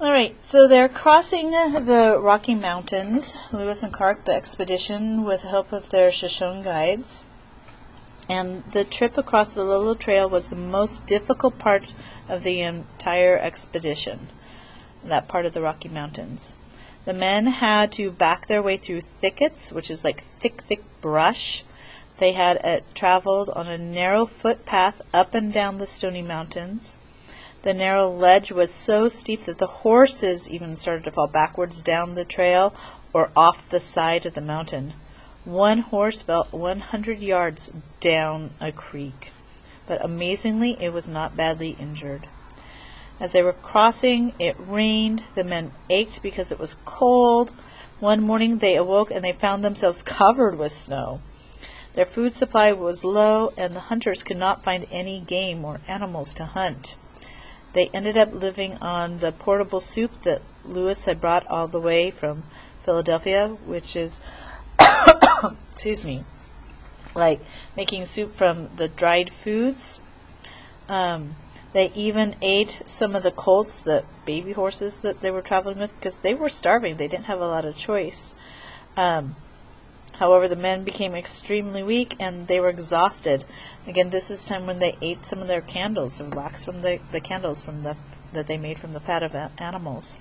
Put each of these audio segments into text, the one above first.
All right, so they're crossing the Rocky Mountains, Lewis and Clark, the expedition, with the help of their Shoshone guides. And the trip across the Little Trail was the most difficult part of the entire expedition, that part of the Rocky Mountains. The men had to back their way through thickets, which is like thick brush. They had traveled on a narrow footpath up and down the stony mountains. The narrow ledge was so steep that the horses even started to fall backwards down the trail or off the side of the mountain. One horse fell 100 yards down a creek, but amazingly it was not badly injured. As they were crossing, it rained. The men ached because it was cold. One morning they awoke and they found themselves covered with snow. Their food supply was low, and the hunters could not find any game or animals to hunt. They ended up living on the portable soup that Lewis had brought all the way from Philadelphia, which is, excuse me, like making soup from the dried foods. They even ate some of the colts, the baby horses that they were traveling with, because they were starving. They didn't have a lot of choice. However, the men became extremely weak and they were exhausted. Again, this is time when they ate some of their candles, or wax from the candles that they made from the fat of animals.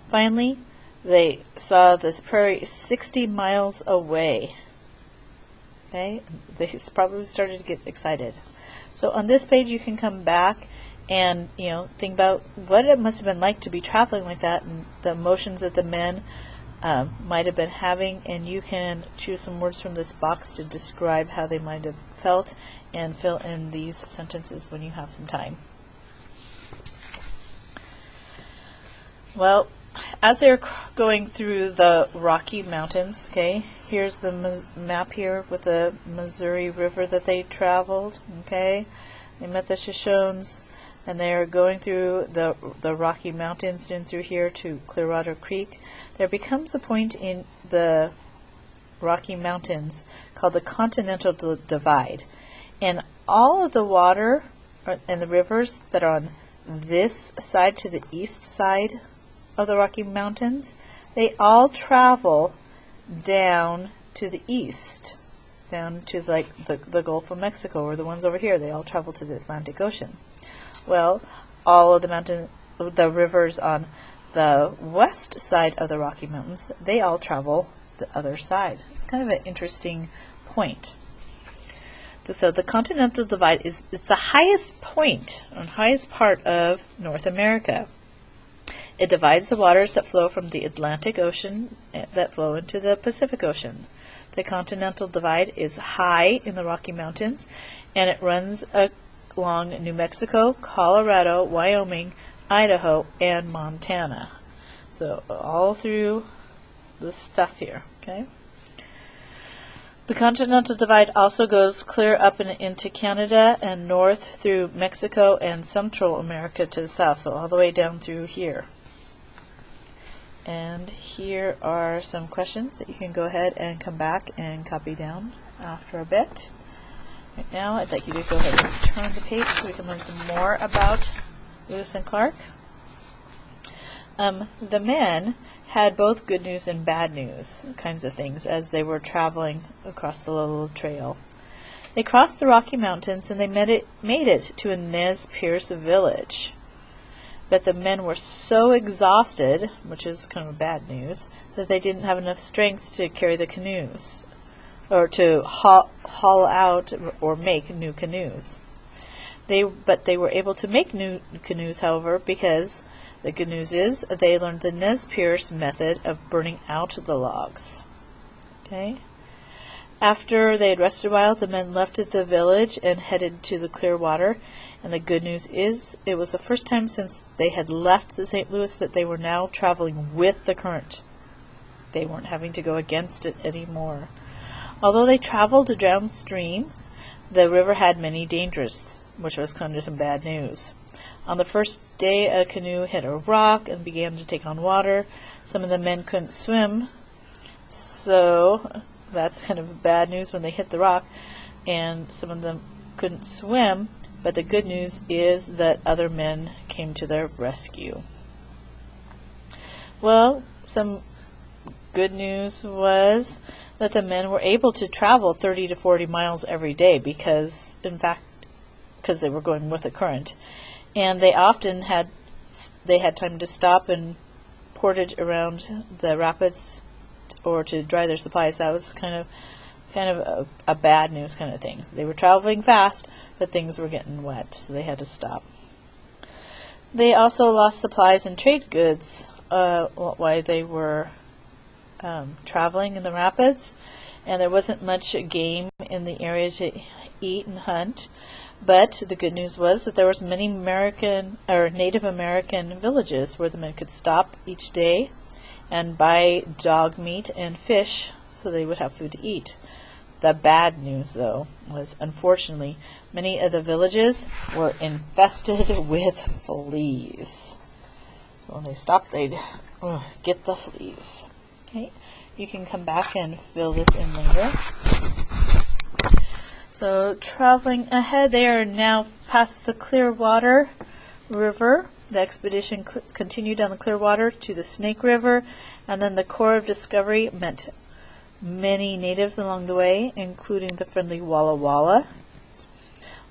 Finally, they saw this prairie 60 miles away. Okay, they probably started to get excited. So on this page, you can come back and think about what it must have been like to be traveling like that, and the emotions that the men might have been having, and you can choose some words from this box to describe how they might have felt and fill in these sentences when you have some time. Well, as they're going through the Rocky Mountains, okay, here's the map here with the Missouri River that they traveled, okay. They met the Shoshones, and they are going through the Rocky Mountains and through here to Clearwater Creek. There becomes a point in the Rocky Mountains called the Continental Divide, and all of the water and the rivers that are on this side to the east side of the Rocky Mountains, they all travel down to the east, down to like the Gulf of Mexico, or the ones over here, they all travel to the Atlantic Ocean. Well, all of the rivers on the west side of the Rocky Mountains, they all travel the other side. It's kind of an interesting point. So the Continental Divide it's the highest point, or highest part of North America. It divides the waters that flow from the Atlantic Ocean that flow into the Pacific Ocean. The Continental Divide is high in the Rocky Mountains, and it runs along New Mexico, Colorado, Wyoming, Idaho, and Montana. So all through this stuff here, okay? The Continental Divide also goes clear up into Canada and north through Mexico and Central America to the south, so all the way down through here. And here are some questions that you can go ahead and come back and copy down after a bit. Right now, I'd like you to go ahead and turn the page so we can learn some more about Lewis and Clark. The men had both good news and bad news kinds of things as they were traveling across the Little Trail. They crossed the Rocky Mountains and they made it to a Nez Perce village. But the men were so exhausted, which is kind of bad news, that they didn't have enough strength to carry the canoes, or to haul out or make new canoes. But they were able to make new canoes, however, because the good news is they learned the Nez Perce method of burning out the logs. Okay. After they had rested a while, the men left the village and headed to the Clearwater. And the good news is it was the first time since they had left the St. Louis that they were now traveling with the current. They weren't having to go against it anymore. Although they traveled downstream, the river had many dangers, which was kind of some bad news. On the first day, a canoe hit a rock and began to take on water. Some of the men couldn't swim, so that's kind of bad news when they hit the rock, and some of them couldn't swim. But the good news is that other men came to their rescue. Well, some good news was that the men were able to travel 30 to 40 miles every day because they were going with the current. And they often had time to stop and portage around the rapids or to dry their supplies. That was kind of a bad news kind of thing. They were traveling fast, but things were getting wet, so they had to stop. They also lost supplies and trade goods while they were traveling in the rapids, and there wasn't much game in the area to eat and hunt. But the good news was that there was many Native American villages where the men could stop each day and buy dog meat and fish so they would have food to eat. The bad news, though, was unfortunately many of the villages were infested with fleas. So when they stopped, they'd get the fleas. Okay, you can come back and fill this in later. So traveling ahead, they are now past the Clearwater River. The expedition continued down the Clearwater to the Snake River, and then the Corps of Discovery met many natives along the way, including the friendly Walla Walla.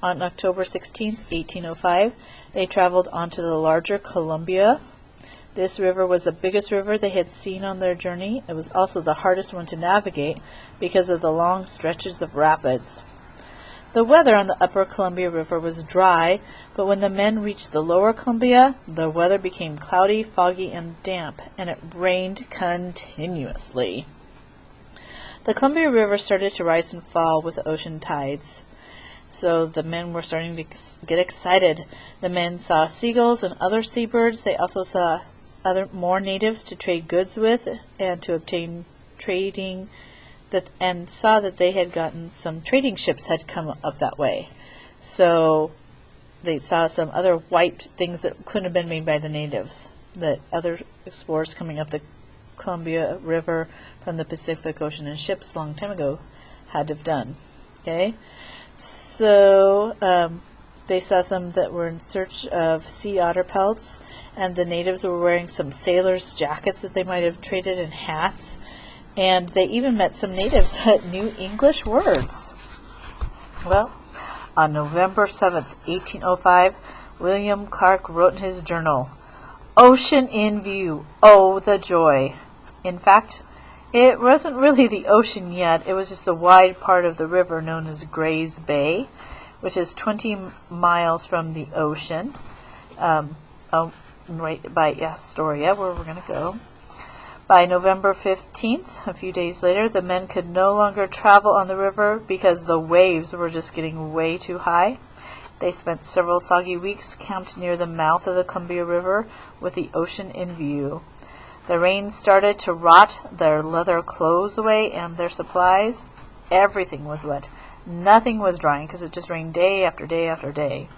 On October 16, 1805, they traveled onto the larger Columbia. This river was the biggest river they had seen on their journey. It was also the hardest one to navigate because of the long stretches of rapids. The weather on the upper Columbia River was dry, but when the men reached the lower Columbia, the weather became cloudy, foggy, and damp, and it rained continuously. The Columbia River started to rise and fall with the ocean tides, so the men were starting to get excited. The men saw seagulls and other seabirds. They also saw more natives to trade goods with and to obtain trading, and saw that they had gotten some trading ships had come up that way. So they saw some other white things that couldn't have been made by the natives, that other explorers coming up the Columbia River from the Pacific Ocean in ships a long time ago had to have done. Okay, so they saw some that were in search of sea otter pelts, and the natives were wearing some sailors' jackets that they might have traded in hats. And they even met some natives that knew English words. Well, on November 7th, 1805, William Clark wrote in his journal, "Ocean in view, oh the joy." In fact, it wasn't really the ocean yet. It was just the wide part of the river known as Gray's Bay, which is 20 miles from the ocean, right by Astoria, where we're going to go. By November 15th, a few days later, the men could no longer travel on the river because the waves were just getting way too high. They spent several soggy weeks camped near the mouth of the Columbia River with the ocean in view. The rain started to rot their leather clothes away and their supplies. Everything was wet. Nothing was drying because it just rained day after day after day.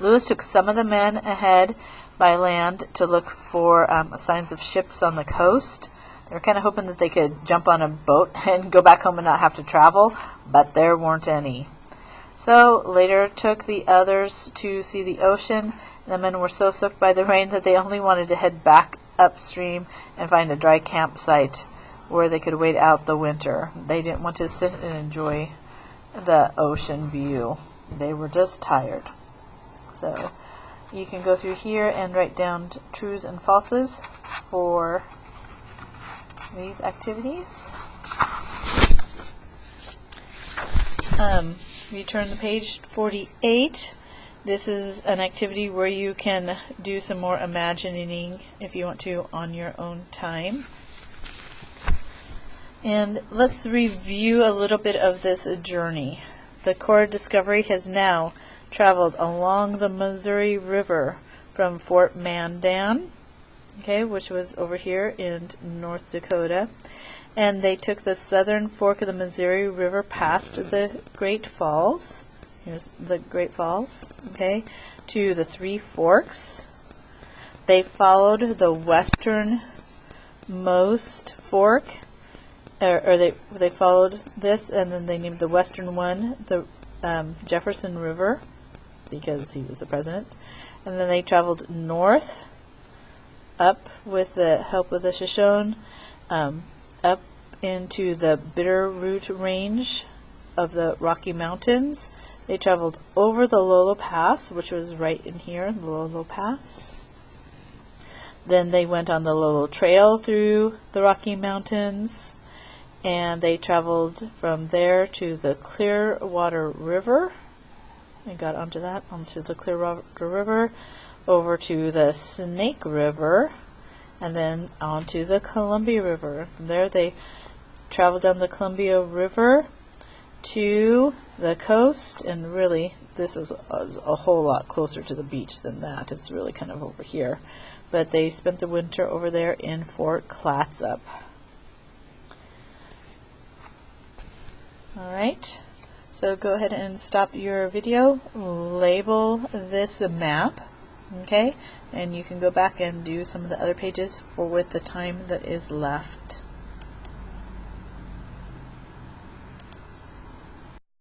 Lewis took some of the men ahead by land to look for signs of ships on the coast. They were kind of hoping that they could jump on a boat and go back home and not have to travel, but there weren't any. So later took the others to see the ocean. The men were so soaked by the rain that they only wanted to head back upstream and find a dry campsite where they could wait out the winter. They didn't want to sit and enjoy the ocean view. They were just tired. So you can go through here and write down trues and falses for these activities. You turn to page 48. This is an activity where you can do some more imagining if you want to on your own time. And let's review a little bit of this journey. The Corps of Discovery has now traveled along the Missouri River from Fort Mandan, which was over here in North Dakota, and they took the southern fork of the Missouri River past the Great Falls. Here's the Great Falls, to the Three Forks. They followed the westernmost fork, or they followed this, and then they named the western one the Jefferson River, because he was the president. And then they traveled north up with the help of the Shoshone, up into the Bitterroot Range of the Rocky Mountains. They traveled over the Lolo Pass, which was right in here, the Lolo Pass. Then they went on the Lolo Trail through the Rocky Mountains, and they traveled from there to the Clearwater River. They got onto the Clearwater River, over to the Snake River, and then onto the Columbia River. From there they traveled down the Columbia River to the coast, and really this is a whole lot closer to the beach than that. It's really kind of over here. But they spent the winter over there in Fort Clatsop. Alright, so go ahead and stop your video, label this map, okay, and you can go back and do some of the other pages with the time that is left.